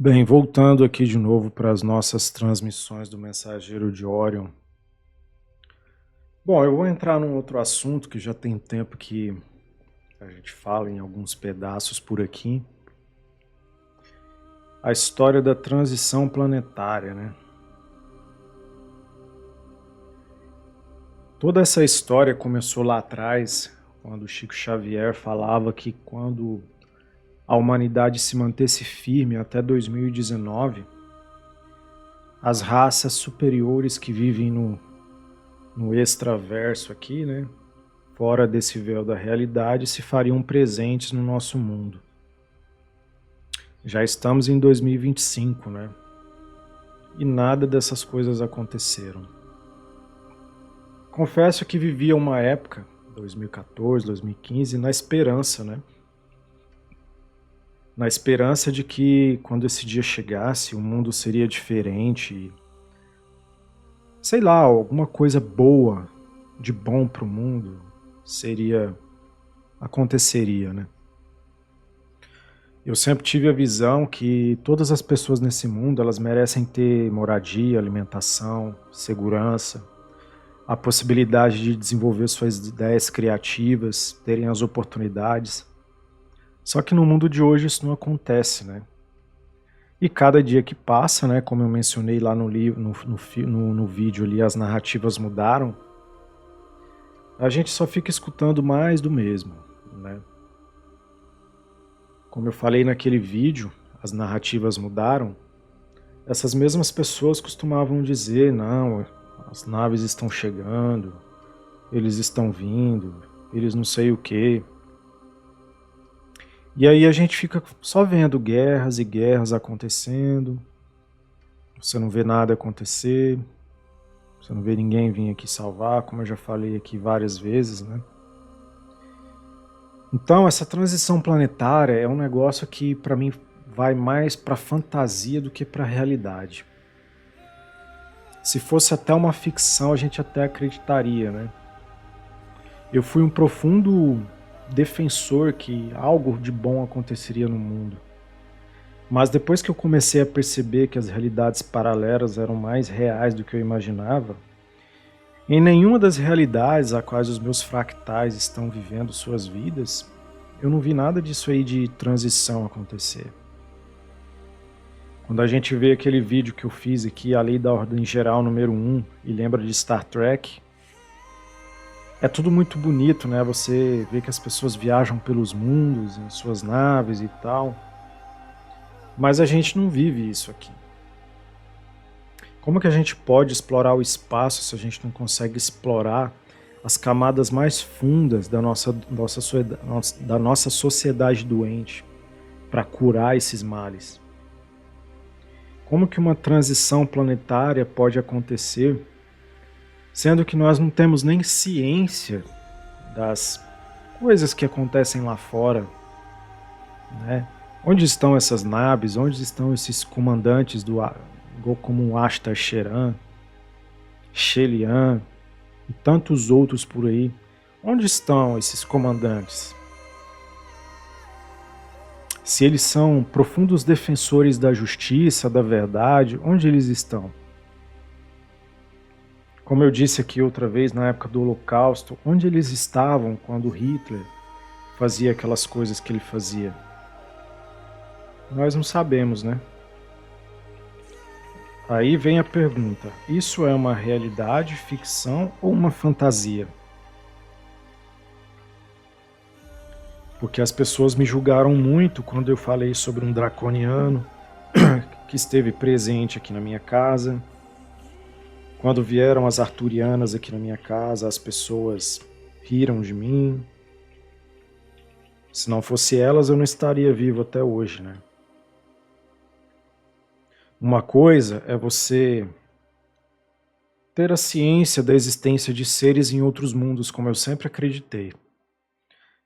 Bem, voltando aqui de novo para as nossas transmissões do Mensageiro de Orion. Bom, eu vou entrar num outro assunto que já tem tempo que a gente fala em alguns pedaços por aqui. A história da transição planetária, né? Toda essa história começou lá atrás, quando Chico Xavier falava que quando a humanidade se mantesse firme até 2019, as raças superiores que vivem no extraverso aqui, né, fora desse véu da realidade, se fariam presentes no nosso mundo. Já estamos em 2025, né? E nada dessas coisas aconteceram. Confesso que vivia uma época, 2014, 2015, na esperança, né? Na esperança de que quando esse dia chegasse, o mundo seria diferente. Sei lá, alguma coisa boa, de bom para o mundo, aconteceria, né? Eu sempre tive a visão que todas as pessoas nesse mundo, elas merecem ter moradia, alimentação, segurança, a possibilidade de desenvolver suas ideias criativas, terem as oportunidades. Só que no mundo de hoje isso não acontece, né? E cada dia que passa, né, como eu mencionei lá no livro, no vídeo ali, as narrativas mudaram, a gente só fica escutando mais do mesmo, né? Como eu falei naquele vídeo, as narrativas mudaram. Essas mesmas pessoas costumavam dizer, não, as naves estão chegando, eles estão vindo, eles não sei o quê. E aí a gente fica só vendo guerras e guerras acontecendo, você não vê nada acontecer, você não vê ninguém vir aqui salvar, como eu já falei aqui várias vezes, né? Então, essa transição planetária é um negócio que, para mim, vai mais para fantasia do que para realidade. Se fosse até uma ficção, a gente até acreditaria, né? Eu fui um profundo defensor que algo de bom aconteceria no mundo. Mas depois que eu comecei a perceber que as realidades paralelas eram mais reais do que eu imaginava, em nenhuma das realidades a quais os meus fractais estão vivendo suas vidas, eu não vi nada disso aí de transição acontecer. Quando a gente vê aquele vídeo que eu fiz aqui, a Lei da Ordem Geral número 1, e lembra de Star Trek, é tudo muito bonito, né? Você vê que as pessoas viajam pelos mundos, em suas naves e tal, mas a gente não vive isso aqui. Como que a gente pode explorar o espaço se a gente não consegue explorar as camadas mais fundas da nossa sociedade doente para curar esses males? Como que uma transição planetária pode acontecer, sendo que nós não temos nem ciência das coisas que acontecem lá fora, né? Onde estão essas naves? Onde estão esses comandantes como Ashtar Sheran, Shelian e tantos outros por aí? Onde estão esses comandantes? Se eles são profundos defensores da justiça, da verdade, onde eles estão? Como eu disse aqui outra vez, na época do Holocausto, onde eles estavam quando Hitler fazia aquelas coisas que ele fazia? Nós não sabemos, né? Aí vem a pergunta, isso é uma realidade, ficção ou uma fantasia? Porque as pessoas me julgaram muito quando eu falei sobre um draconiano que esteve presente aqui na minha casa. Quando vieram as arturianas aqui na minha casa, as pessoas riram de mim. Se não fosse elas, eu não estaria vivo até hoje, né? Uma coisa é você ter a ciência da existência de seres em outros mundos, como eu sempre acreditei.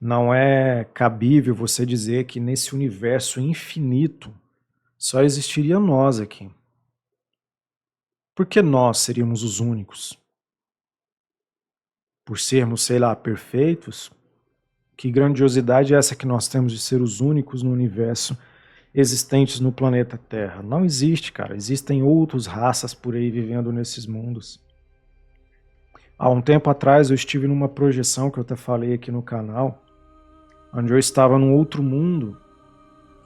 Não é cabível você dizer que nesse universo infinito só existiria nós aqui. Por que nós seríamos os únicos? Por sermos, sei lá, perfeitos? Que grandiosidade é essa que nós temos de ser os únicos no universo existentes no planeta Terra. Não existe, cara. Existem outras raças por aí vivendo nesses mundos. Há um tempo atrás eu estive numa projeção que eu até falei aqui no canal, onde eu estava num outro mundo,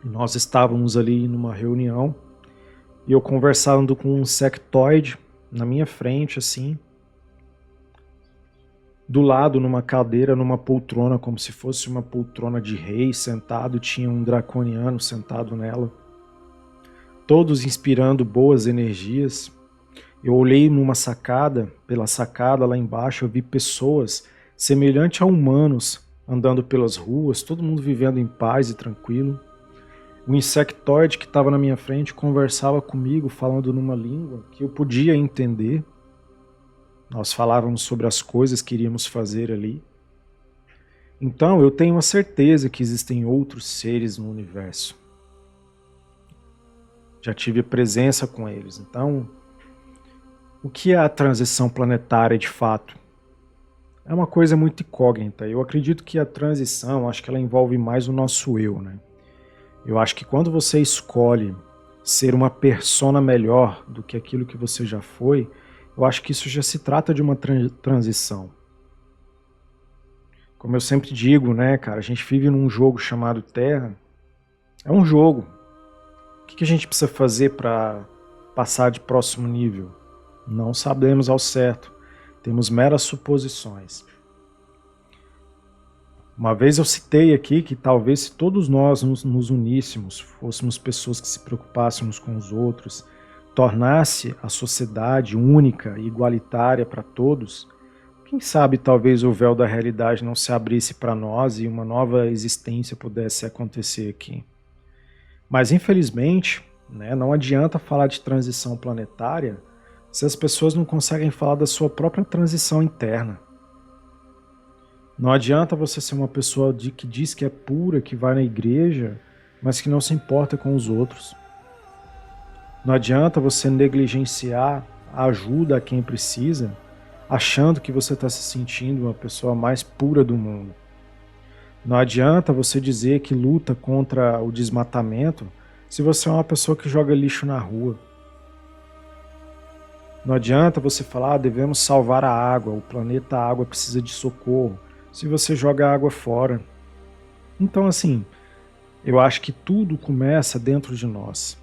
e nós estávamos ali numa reunião, e eu conversando com um sectoide na minha frente, assim, do lado, numa cadeira, numa poltrona, como se fosse uma poltrona de rei, sentado, tinha um draconiano sentado nela, todos inspirando boas energias. Eu olhei numa sacada, pela sacada lá embaixo, eu vi pessoas semelhantes a humanos andando pelas ruas, todo mundo vivendo em paz e tranquilo. O insectoide que estava na minha frente conversava comigo, falando numa língua que eu podia entender. Nós falávamos sobre as coisas que iríamos fazer ali. Então eu tenho a certeza que existem outros seres no universo. Já tive presença com eles. Então, o que é a transição planetária de fato? É uma coisa muito incógnita. Eu acredito que a transição, acho que ela envolve mais o nosso eu, né? Eu acho que quando você escolhe ser uma persona melhor do que aquilo que você já foi, eu acho que isso já se trata de uma transição. Como eu sempre digo, né, cara, a gente vive num jogo chamado Terra. É um jogo. O que a gente precisa fazer para passar de próximo nível? Não sabemos ao certo. Temos meras suposições. Uma vez eu citei aqui que talvez se todos nós nos uníssemos, fôssemos pessoas que se preocupássemos com os outros, tornasse a sociedade única e igualitária para todos, quem sabe talvez o véu da realidade não se abrisse para nós e uma nova existência pudesse acontecer aqui. Mas infelizmente, né, não adianta falar de transição planetária se as pessoas não conseguem falar da sua própria transição interna. Não adianta você ser uma pessoa que diz que é pura, que vai na igreja, mas que não se importa com os outros. Não adianta você negligenciar a ajuda a quem precisa, achando que você está se sentindo uma pessoa mais pura do mundo. Não adianta você dizer que luta contra o desmatamento se você é uma pessoa que joga lixo na rua. Não adianta você falar, devemos salvar a água, o planeta água precisa de socorro, se você joga a água fora. Então, assim, eu acho que tudo começa dentro de nós.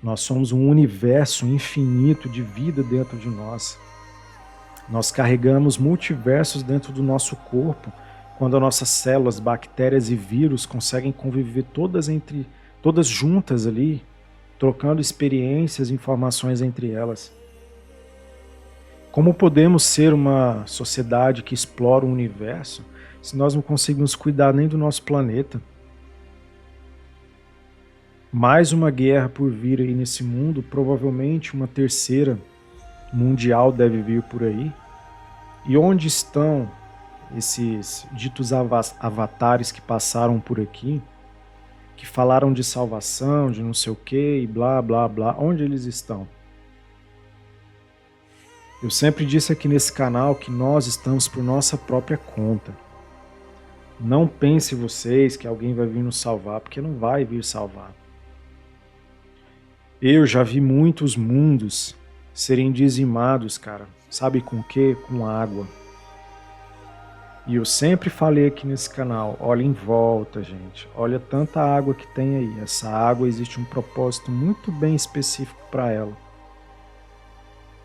Nós somos um universo infinito de vida dentro de nós. Nós carregamos multiversos dentro do nosso corpo, quando as nossas células, bactérias e vírus conseguem conviver todas juntas ali, trocando experiências e informações entre elas. Como podemos ser uma sociedade que explora o universo se nós não conseguimos cuidar nem do nosso planeta? Mais uma guerra por vir aí nesse mundo, provavelmente uma terceira mundial deve vir por aí. E onde estão esses ditos avatares que passaram por aqui, que falaram de salvação, de não sei o que e blá blá blá, onde eles estão? Eu sempre disse aqui nesse canal que nós estamos por nossa própria conta. Não pense vocês que alguém vai vir nos salvar, porque não vai vir salvar. Eu já vi muitos mundos serem dizimados, cara. Sabe com o quê? Com água. E eu sempre falei aqui nesse canal, olha em volta, gente. Olha tanta água que tem aí. Essa água existe um propósito muito bem específico para ela.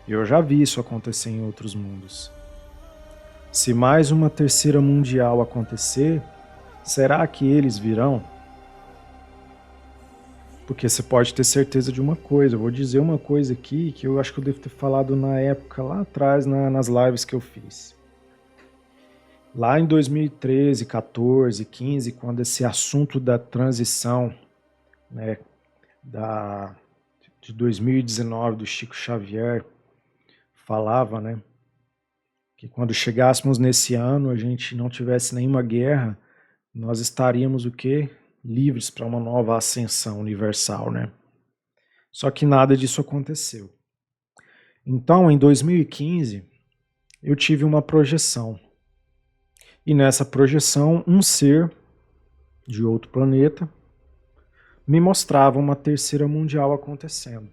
Eu já vi isso acontecer em outros mundos. Se mais uma terceira mundial acontecer, será que eles virão? Porque você pode ter certeza de uma coisa. Eu vou dizer uma coisa aqui que eu acho que eu devo ter falado na época, lá atrás, nas lives que eu fiz. Lá em 2013, 14, 15, quando esse assunto da transição, né, de 2019, do Chico Xavier, falava, né, que quando chegássemos nesse ano, a gente não tivesse nenhuma guerra, nós estaríamos o quê? Livres para uma nova ascensão universal, né? Só que nada disso aconteceu. Então, em 2015, eu tive uma projeção. E nessa projeção, um ser de outro planeta me mostrava uma terceira mundial acontecendo.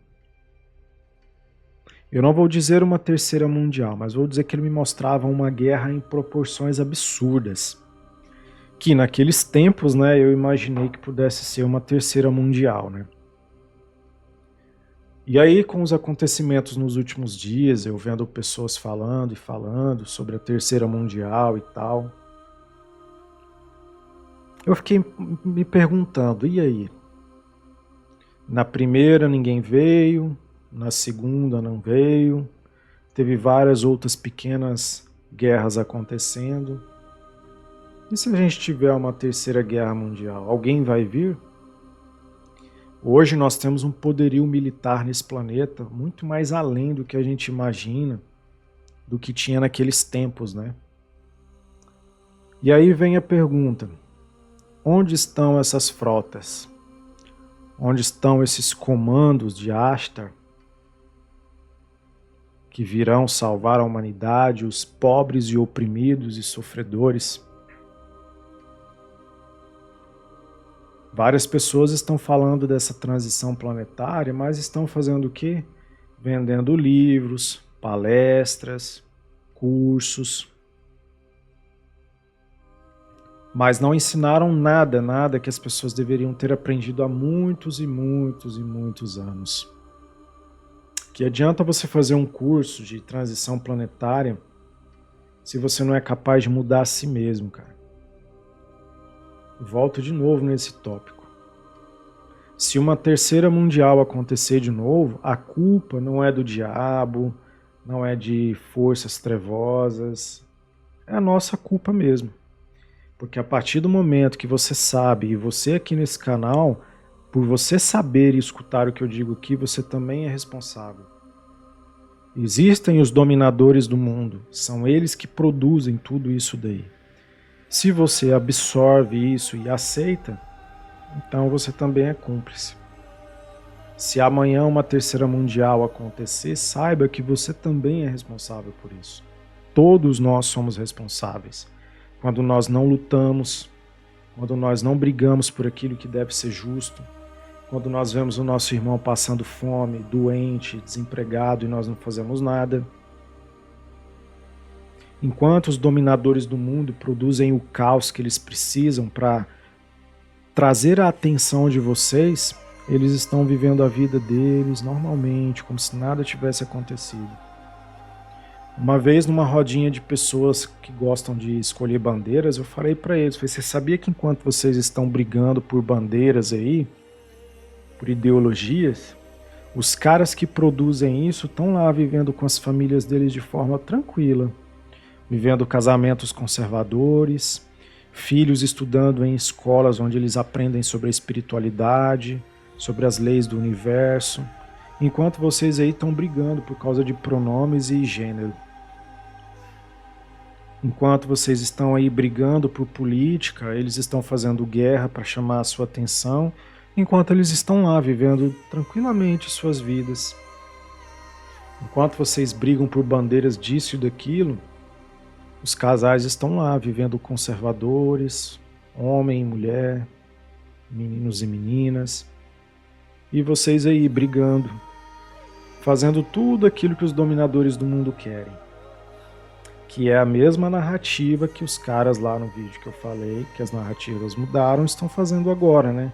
Eu não vou dizer uma terceira mundial, mas vou dizer que ele me mostrava uma guerra em proporções absurdas. Que naqueles tempos, né, eu imaginei que pudesse ser uma terceira mundial, né? E aí, com os acontecimentos nos últimos dias, eu vendo pessoas falando e falando sobre a terceira mundial e tal, eu fiquei me perguntando, e aí? Na primeira ninguém veio, na segunda não veio, teve várias outras pequenas guerras acontecendo. E se a gente tiver uma terceira guerra mundial, alguém vai vir? Hoje nós temos um poderio militar nesse planeta muito mais além do que a gente imagina, do que tinha naqueles tempos, né? E aí vem a pergunta: onde estão essas frotas? Onde estão esses comandos de Ashtar que virão salvar a humanidade, os pobres e oprimidos e sofredores? Várias pessoas estão falando dessa transição planetária, mas estão fazendo o quê? Vendendo livros, palestras, cursos, mas não ensinaram nada que as pessoas deveriam ter aprendido há muitos e muitos e muitos anos. Que adianta você fazer um curso de transição planetária se você não é capaz de mudar a si mesmo, cara? Volto de novo nesse tópico. Se uma terceira mundial acontecer de novo, a culpa não é do diabo, não é de forças trevosas, é a nossa culpa mesmo. Porque a partir do momento que você sabe, e você aqui nesse canal, por você saber e escutar o que eu digo aqui, você também é responsável. Existem os dominadores do mundo, são eles que produzem tudo isso daí. Se você absorve isso e aceita, então você também é cúmplice. Se amanhã uma terceira mundial acontecer, saiba que você também é responsável por isso. Todos nós somos responsáveis. Quando nós não lutamos, quando nós não brigamos por aquilo que deve ser justo, quando nós vemos o nosso irmão passando fome, doente, desempregado e nós não fazemos nada. Enquanto os dominadores do mundo produzem o caos que eles precisam para trazer a atenção de vocês, eles estão vivendo a vida deles normalmente, como se nada tivesse acontecido. Uma vez, numa rodinha de pessoas que gostam de escolher bandeiras, eu falei para eles, você sabia que enquanto vocês estão brigando por bandeiras aí, por ideologias, os caras que produzem isso estão lá vivendo com as famílias deles de forma tranquila, vivendo casamentos conservadores, filhos estudando em escolas onde eles aprendem sobre a espiritualidade, sobre as leis do universo, enquanto vocês aí estão brigando por causa de pronomes e gênero. Enquanto vocês estão aí brigando por política, eles estão fazendo guerra para chamar a sua atenção, enquanto eles estão lá vivendo tranquilamente suas vidas. Enquanto vocês brigam por bandeiras disso e daquilo, os casais estão lá vivendo conservadores, homem e mulher, meninos e meninas, e vocês aí brigando, fazendo tudo aquilo que os dominadores do mundo querem. Que é a mesma narrativa que os caras lá no vídeo que eu falei, que as narrativas mudaram, estão fazendo agora, né?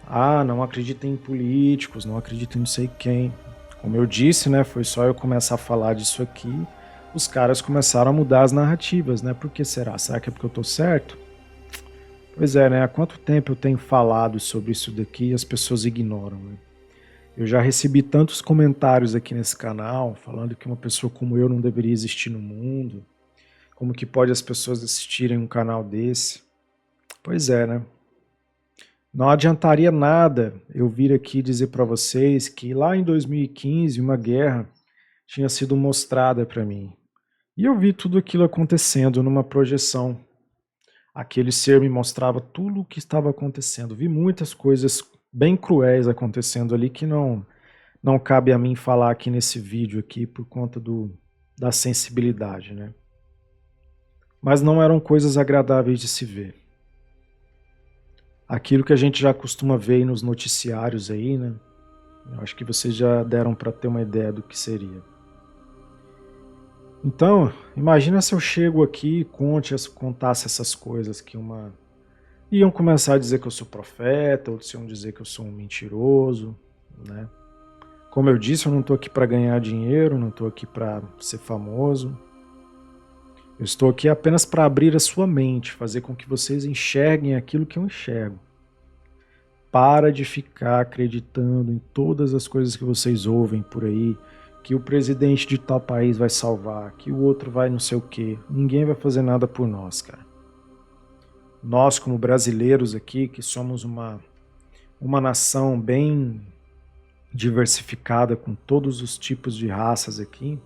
Ah, não acreditem em políticos, não acreditem em não sei quem. Como eu disse, né, foi só eu começar a falar disso aqui, os caras começaram a mudar as narrativas, né? Por que será? Será que é porque eu tô certo? Pois é, né? Há quanto tempo eu tenho falado sobre isso daqui e as pessoas ignoram, né? Eu já recebi tantos comentários aqui nesse canal falando que uma pessoa como eu não deveria existir no mundo. Como que pode as pessoas assistirem um canal desse? Pois é, né? Não adiantaria nada eu vir aqui dizer para vocês que lá em 2015 uma guerra tinha sido mostrada para mim. E eu vi tudo aquilo acontecendo numa projeção. Aquele ser me mostrava tudo o que estava acontecendo. Vi muitas coisas bem cruéis acontecendo ali que não cabe a mim falar aqui nesse vídeo aqui por conta da sensibilidade, né? Mas não eram coisas agradáveis de se ver. aquilo que a gente já costuma ver aí nos noticiários aí, né? Eu acho que vocês já deram para ter uma ideia do que seria. Então, imagina se eu chego aqui e contasse essas coisas que iam começar a dizer que eu sou profeta, outros iam dizer que eu sou um mentiroso, né? Como eu disse, eu não estou aqui para ganhar dinheiro, não estou aqui para ser famoso. Eu estou aqui apenas para abrir a sua mente, fazer com que vocês enxerguem aquilo que eu enxergo. Para de ficar acreditando em todas as coisas que vocês ouvem por aí, que o presidente de tal país vai salvar, que o outro vai não sei o quê. Ninguém vai fazer nada por nós, cara. Nós, como brasileiros aqui, que somos uma nação bem diversificada, com todos os tipos de raças aqui,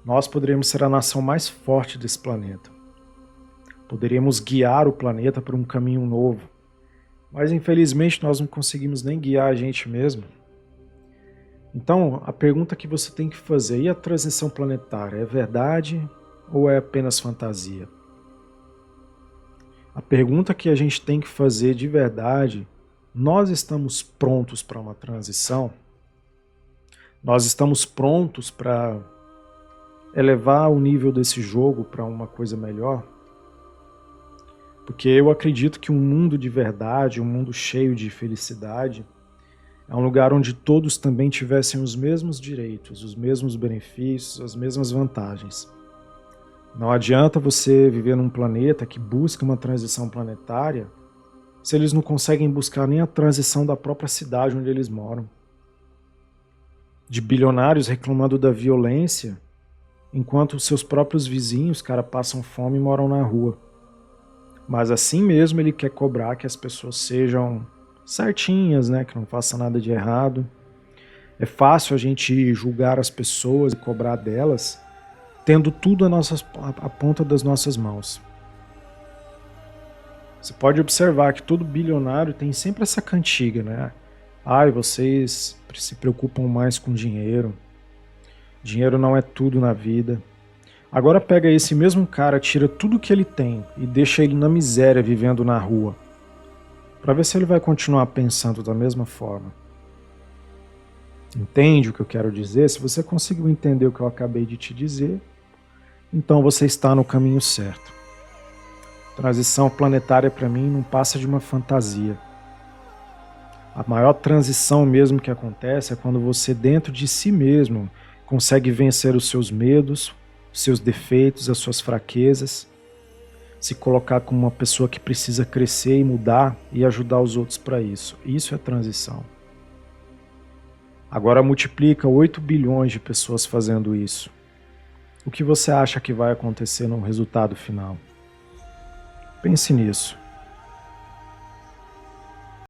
nós poderíamos ser a nação mais forte desse planeta. Poderíamos guiar o planeta por um caminho novo. Mas infelizmente nós não conseguimos nem guiar a gente mesmo. Então, a pergunta que você tem que fazer, e a transição planetária, é verdade ou é apenas fantasia? A pergunta que a gente tem que fazer de verdade, nós estamos prontos para uma transição? Nós estamos prontos para elevar o nível desse jogo para uma coisa melhor? Porque eu acredito que um mundo de verdade, um mundo cheio de felicidade, é um lugar onde todos também tivessem os mesmos direitos, os mesmos benefícios, as mesmas vantagens. Não adianta você viver num planeta que busca uma transição planetária se eles não conseguem buscar nem a transição da própria cidade onde eles moram. De bilionários reclamando da violência, enquanto os seus próprios vizinhos, cara, passam fome e moram na rua. Mas assim mesmo ele quer cobrar que as pessoas sejam certinhas, né? Que não façam nada de errado. É fácil a gente julgar as pessoas e cobrar delas, tendo tudo à ponta das nossas mãos. Você pode observar que todo bilionário tem sempre essa cantiga, né? Ai, vocês se preocupam mais com dinheiro. Dinheiro não é tudo na vida. Agora pega esse mesmo cara, tira tudo que ele tem e deixa ele na miséria vivendo na rua, para ver se ele vai continuar pensando da mesma forma. Entende o que eu quero dizer? Se você conseguiu entender o que eu acabei de te dizer, então você está no caminho certo. Transição planetária para mim não passa de uma fantasia. A maior transição mesmo que acontece é quando você dentro de si mesmo consegue vencer os seus medos, seus defeitos, as suas fraquezas, se colocar como uma pessoa que precisa crescer e mudar e ajudar os outros para isso. Isso é transição. Agora multiplica 8 bilhões de pessoas fazendo isso. O que você acha que vai acontecer no resultado final? Pense nisso.